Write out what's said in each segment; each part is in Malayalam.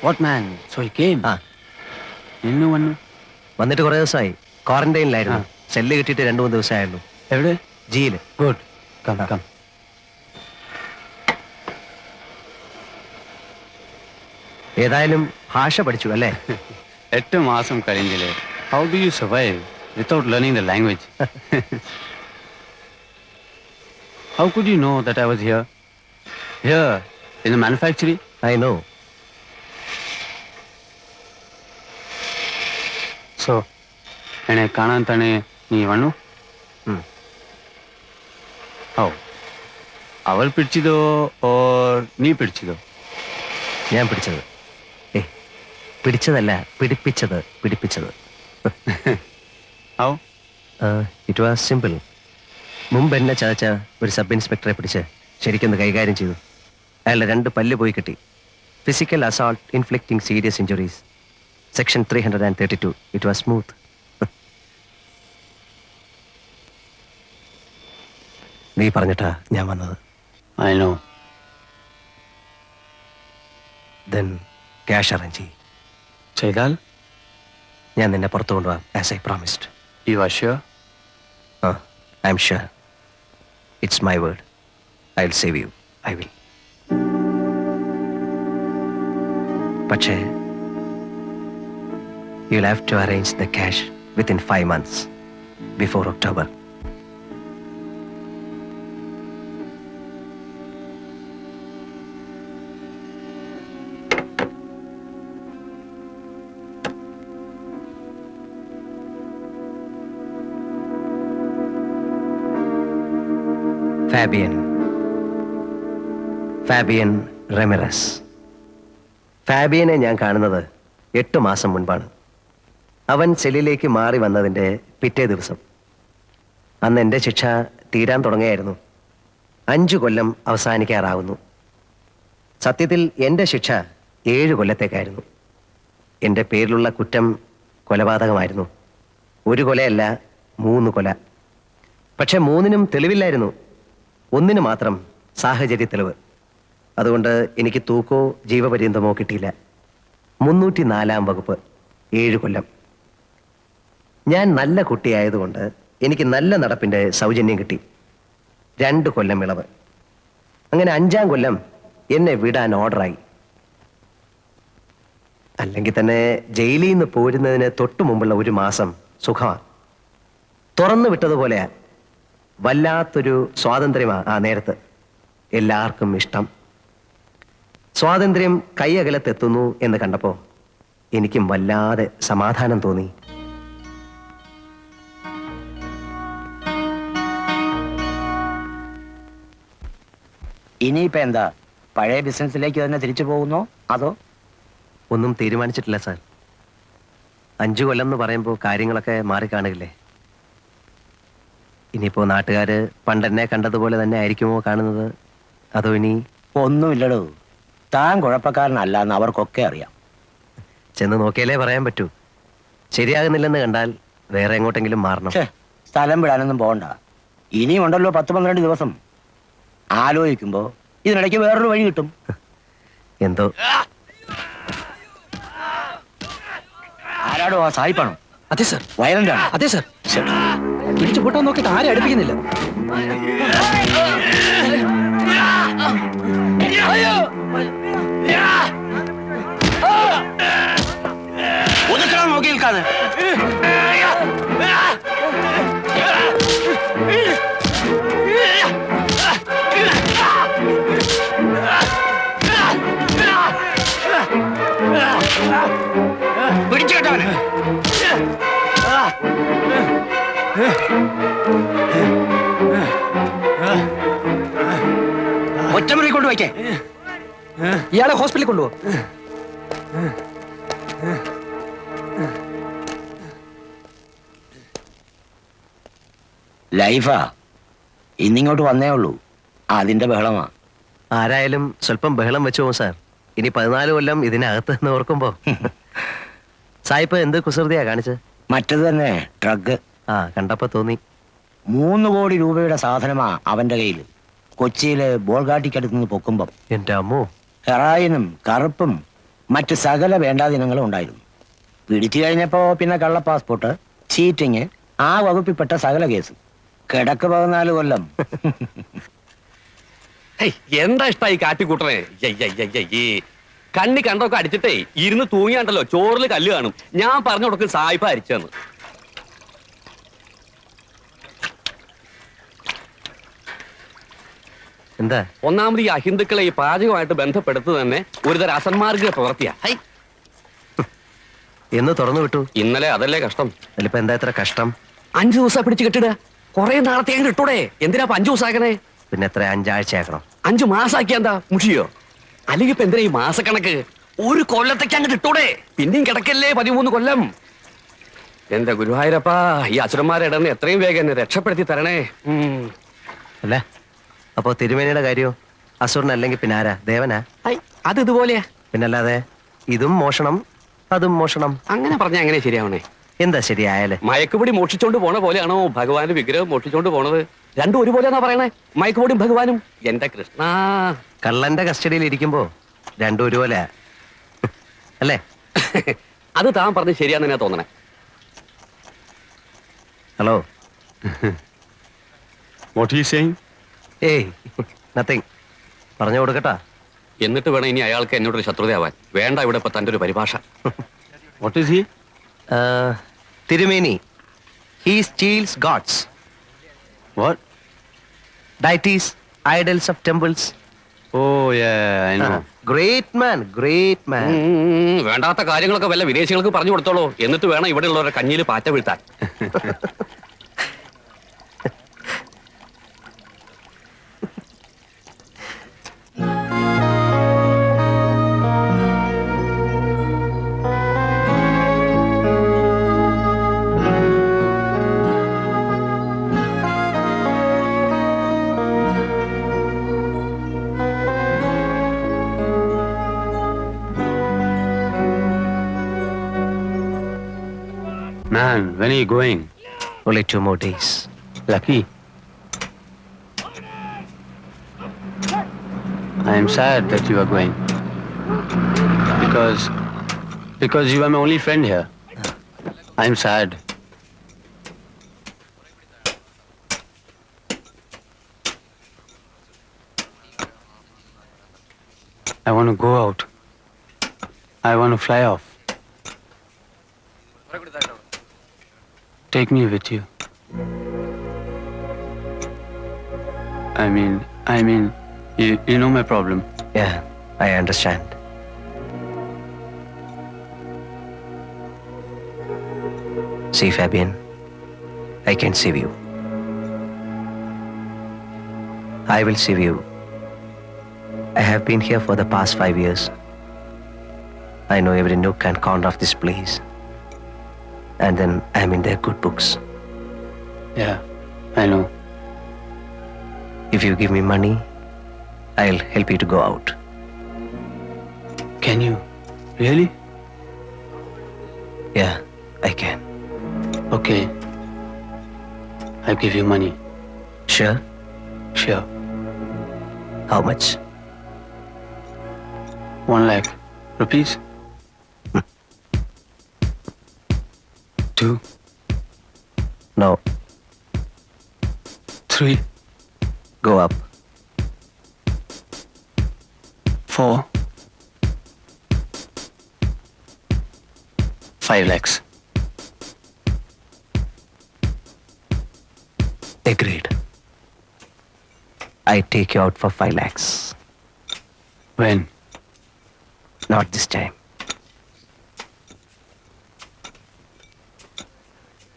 What man? So he came. ഇന്നു വന്നു. വന്നിട്ട് കുറെ ദിവസമായി. ക്വാറന്റൈനിലായിരുന്നു. സെല്ല് കിട്ടിയിട്ട് 2-3 ദിവസമായുള്ളൂ. എവിടെ? ജിയില്. ഗുഡ്. Come come. ഏതായാലും ഭാഷ പഠിച്ചു അല്ലേ? 8 മാസം കഴിഞ്ഞില്ലേ. How do you survive without learning the language? How could you know that I was here? Here in the manufacturing? I know. So, എന്നെ കാണാൻ തന്നെ നീ വന്നു? ഓ, അവൾ പിടിച്ചതോ ഓർ നീ പിടിച്ചതോ? ഞാൻ പിടിച്ചത്. പിടിച്ചതല്ല, പിടിപ്പിച്ചത്. How? It was simple. മുമ്പ് എന്നെ ചതച്ച ഒരു സബ് ഇൻസ്പെക്ടറെ പിടിച്ച് ശരിക്കൊന്ന് കൈകാര്യം ചെയ്തു. അയാളുടെ 2 പല്ല് പോയി കിട്ടി. Physical assault inflicting serious injuries. Section 332. It was smooth. നീ പറഞ്ഞിട്ടാ ഞാൻ വന്നത്. I know. Then cash arrange ചെയ്യും. ചെയ്താൽ ഞാൻ നിന്നെ പുറത്തു കൊണ്ടുപോകാം, as I promised. You are sure? I am sure. It's my word. I'll save you. I will. പക്ഷേ you'll have to arrange the cash within 5 months, before October. Fabian റെമിറസ്. ഫാബിയനെ ഞാൻ കാണുന്നത് 8 മാസം മുൻപാണ്. അവൻ സെല്ലിലേക്ക് മാറി വന്നതിൻ്റെ പിറ്റേ ദിവസം. അന്ന് എൻ്റെ ശിക്ഷ തീരാൻ തുടങ്ങിയായിരുന്നു. 5 കൊല്ലം അവസാനിക്കാറാവുന്നു. സത്യത്തിൽ എൻ്റെ ശിക്ഷ 7 കൊല്ലത്തേക്കായിരുന്നു. എൻ്റെ പേരിലുള്ള കുറ്റം കൊലപാതകമായിരുന്നു. 1 കൊലയല്ല, 3 കൊല. പക്ഷെ 3നും തെളിവില്ലായിരുന്നു. 1 മാത്രം സാഹചര്യ തെളിവ്. അതുകൊണ്ട് എനിക്ക് തൂക്കോ ജീവപര്യന്തമോ കിട്ടിയില്ല. 304-ാം വകുപ്പ്, 7 കൊല്ലം. ഞാൻ നല്ല കുട്ടിയായതുകൊണ്ട് എനിക്ക് നല്ല നടപ്പിൻ്റെ സൗജന്യം കിട്ടി. 2 കൊല്ലം ഇളവ്. അങ്ങനെ 5-ാം കൊല്ലം എന്നെ വിടാൻ ഓർഡറായി. അല്ലെങ്കിൽ തന്നെ ജയിലിൽ നിന്ന് പോരുന്നതിന് തൊട്ടു മുമ്പുള്ള 1 മാസം സുഖമാണ്. തുറന്നു വിട്ടതുപോലെയാ. വല്ലാത്തൊരു സ്വാതന്ത്ര്യമാണ് ആ നേരത്ത്. എല്ലാവർക്കും ഇഷ്ടം. സ്വാതന്ത്ര്യം കൈയകലത്തെത്തുന്നു എന്ന് കണ്ടപ്പോൾ എനിക്കും വല്ലാതെ സമാധാനം തോന്നി. ഇനിയിപ്പോ എന്താ, പഴയ ബിസിനസ്സിലേക്ക് തന്നെ തിരിച്ചു പോകുന്നോ അതോ? ഒന്നും തീരുമാനിച്ചിട്ടില്ല സാർ. 5 കൊല്ലം എന്ന് പറയുമ്പോൾ കാര്യങ്ങളൊക്കെ മാറിക്കാണുകയില്ലേ. ഇനിയിപ്പോ നാട്ടുകാര് പണ്ടെന്നെ കണ്ടതുപോലെ തന്നെ ആയിരിക്കുമോ കാണുന്നത്, അതോ ഇനി? ഒന്നുമില്ലടോ, താൻ കുഴപ്പക്കാരനല്ല എന്ന് അവർക്കൊക്കെ അറിയാം. ചെന്ന് നോക്കിയാലേ പറയാൻ പറ്റൂ. ശരിയാകുന്നില്ലെന്ന് കണ്ടാൽ വേറെ എങ്ങോട്ടെങ്കിലും മാറണം. സ്ഥലം വിടാനൊന്നും പോകണ്ട. ഇനിയും ഉണ്ടല്ലോ 10-12 ദിവസം. ആലോചിക്കുമ്പോ ഇതിനിടയ്ക്ക് വേറൊരു വഴി കിട്ടും. എന്തോ. ആരാടോ ആ സായിപ്പാണോ? അതെ സർ. വയലന്റ് ആണ്? അതെ സർ. പിടിച്ചു പൊട്ടാൻ നോക്കിയിട്ട് ആരും അടുപ്പിക്കുന്നില്ല. നോക്കി നിൽക്കാതെ പിടിച്ചു കേട്ടവന്. ഒറ്റമുറി കൊണ്ടുവയ്ക്കേ. ഇയാളെ ഹോസ്പിറ്റലിൽ കൊണ്ടുപോ. ലൈഫാ ഇന്നിങ്ങോട്ട് വന്നേ ഉള്ളൂ, അതിന്റെ ബഹളമാ. ആരായാലും സ്വല്പം ബഹളം വെച്ചു പോകും സാർ. ഇനി 14 കൊല്ലം ഇതിനകത്ത് എന്ന് ഓർക്കുമ്പോ. സായിപ്പ് എന്ത് കുസൃതിയാ കാണിച്ചത്? മറ്റത് തന്നെ, ഡ്രഗ്. കണ്ടപ്പോ തോന്നി. 3 കോടി രൂപയുടെ സാധനമാ അവന്റെ കയ്യിൽ. കൊച്ചിയിലെ ബോൾഗാട്ടിക്കടുത്ത് നിന്ന് പൊക്കുമ്പം എന്റെ അമ്മോ. ഹെറായിനും കറുപ്പും മറ്റ് സകല വേണ്ടാദിനങ്ങളും ഉണ്ടായിരുന്നു. പിടിച്ചു കഴിഞ്ഞപ്പോ പിന്നെ കള്ള പാസ്പോർട്ട്, ചീറ്റിങ്, ആ വകുപ്പിൽപ്പെട്ട സകല കേസും. കിടക്ക് 14 കൊല്ലം. എന്താ ഇഷ്ടായി കാട്ടിക്കൂട്ടണേ? കണ്ണി കണ്ടൊക്കെ അടിച്ചിട്ടേ ഇരുന്ന് തൂങ്ങിയാണ്ടല്ലോ ചോറിൽ കല്ല് കാണും. ഞാൻ പറഞ്ഞു കൊടുക്കും സായിപ്പ അരിച്ചെന്ന്. എന്താ? ഒന്നാമത് ഈ അഹിന്ദുക്കളെ ഈ പാചകമായിട്ട് ബന്ധപ്പെടുത്തു തന്നെ ഒരുതരം അസന്മാർഗ പ്രവൃത്തിയാ. എന്ന് തുറന്നു വിട്ടു. ഇന്നലെ അതല്ലേ കഷ്ടം. അതിലിപ്പോ എന്താ ഇത്ര കഷ്ടം? 5 ദിവസം പിടിച്ച് കെട്ടിടുക. കുറെ നാളത്തെ അങ്ങനെ ഇട്ടൂടെ? എന്തിനാ 5 ദിവസം ആക്കണേ? പിന്നെ എത്ര 5 ആഴ്ച ആക്കണം? 5 മാസാക്കിയ എന്താ മുഷിയോ? അല്ലെങ്കിൽ ഇപ്പൊ എന്തിനാ ഈ മാസക്കണക്ക്? 1 കൊല്ലത്തേക്ക് അങ്ങോട്ട് ഇട്ടൂടെ? പിന്നെയും കിടക്കല്ലേ 13 കൊല്ലം. എന്റെ ഗുരുവായൂരപ്പാ, ഈ അസുരന്മാരെ ഇടന്ന് എത്രയും വേഗം എന്നെ രക്ഷപ്പെടുത്തി തരണേ. അല്ല, അപ്പോ തിരുമേനിയുടെ കാര്യോ? അസുരനല്ലെങ്കിൽ പിന്നെ ആരാ? ദേവനാ? അത് ഇതുപോലെയാ. പിന്നല്ലാതെ ഇതും മോഷണം അതും മോഷണം. അങ്ങനെ പറഞ്ഞാ എങ്ങനെ ശരിയാവണേ? എന്താ ശരിയായാലേ? മയക്കുപൊടി മോഷിച്ചോണ്ട് പോണ പോലെയാണോ ഭഗവാന്റെ വിഗ്രഹം മോഷിച്ചോണ്ട് പോണത്? രണ്ടും ഒരുപോലെയാണോ പറയണേ? മയക്കുപൊടിയും ഭഗവാനും. എന്റെ കൃഷ്ണ, കള്ളന്റെ കസ്റ്റഡിയിൽ ഇരിക്കുമ്പോ രണ്ടും ഒരുപോലെ അല്ലേ? അത് താൻ പറഞ്ഞ് ശരിയാന്ന് ഞാൻ തോന്നണേ. Hello. What are you saying? ഏയ്, നത്തിങ്. പറഞ്ഞു കൊടുക്കട്ടാ. എന്നിട്ട് വേണം ഇനി അയാൾക്ക് എന്നോടൊരു ശത്രുതയാവാൻ. വേണ്ട ഇവിടെ ഇപ്പൊ തന്റെ ഒരു പരിഭാഷ. What is he? തിരുമേനി, he steals gods, What? deities, idols of temples. Oh, yeah, I know. Great man, great man. വേണ്ടാത്ത കാര്യങ്ങളൊക്കെ വല്ല വിദേശികൾക്ക് പറഞ്ഞു കൊടുത്തോളൂ. എന്നിട്ട് വേണം ഇവിടെ ഉള്ളവരുടെ കഞ്ഞിയിൽ പാറ്റ വീഴ്ത്താൻ. Man, when are you going? Only 2 more days. Lucky. I am sad that you are going. Because you are my only friend here. I am sad. I want to go out. I want to fly off. Take me with you. I mean, you know my problem. Yeah, I understand. See, Fabian, I can save you. I will save you. I have been here for the past 5 years. I know every nook and corner of this place. And then I'm in their good books. Yeah, I know. If you give me money, I'll help you to go out. Can you? Really? Yeah, I can. Okay. I'll give you money. Sure? Sure. How much? 1 lakh rupees. 2, No, 3, go up. 4, 5 lakhs. Agreed. I take you out for 5 lakhs. When? Not this time.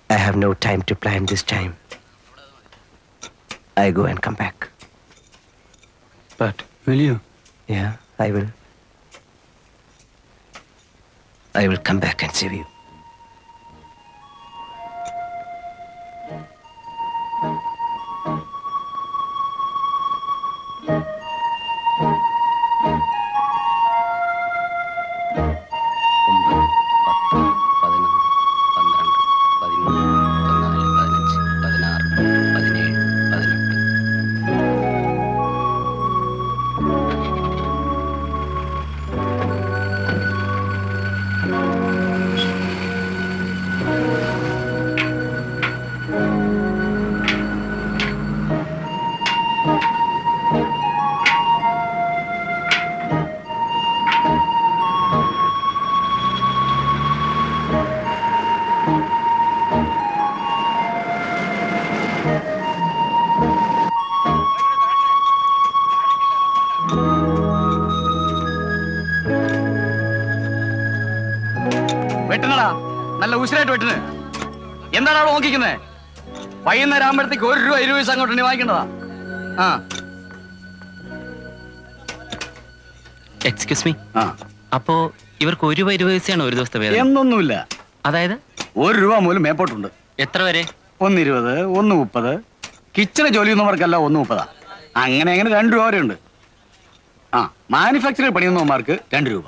I have no time to plan this time. I go and come back. But will you? Yeah, I will. I will come back and save you. വെട്ടിന് എന്താണ് അവിടെ നോക്കിക്കുന്നേ? വൈകുന്നേരം ആകുമ്പോഴത്തേക്ക് 1 രൂപ 20 പൈസ അങ്ങോട്ട് വാങ്ങിക്കേണ്ടതാ. ആ എക്സ്ക്യൂസ് മീ, ആ അപ്പോ ഇവർക്ക് 1 രൂപ 20 പൈസയാണ് ഒരു ദിവസത്തെ വേതനം? എന്നൊന്നുമില്ല. അതായത് 1 രൂപ മൂലം മേപ്പോട്ടുണ്ട്. എത്ര വരെ? 1.20, 1.30. കിച്ചണ് ജോലി ചെയ്യുന്നവർക്കല്ല 1.30. അങ്ങനെ 2 രൂപ വരെ ഉണ്ട്. ആ മാനുഫാക്ചറിംഗ് പണിയുന്നവന്മാർക്ക് 2 രൂപ.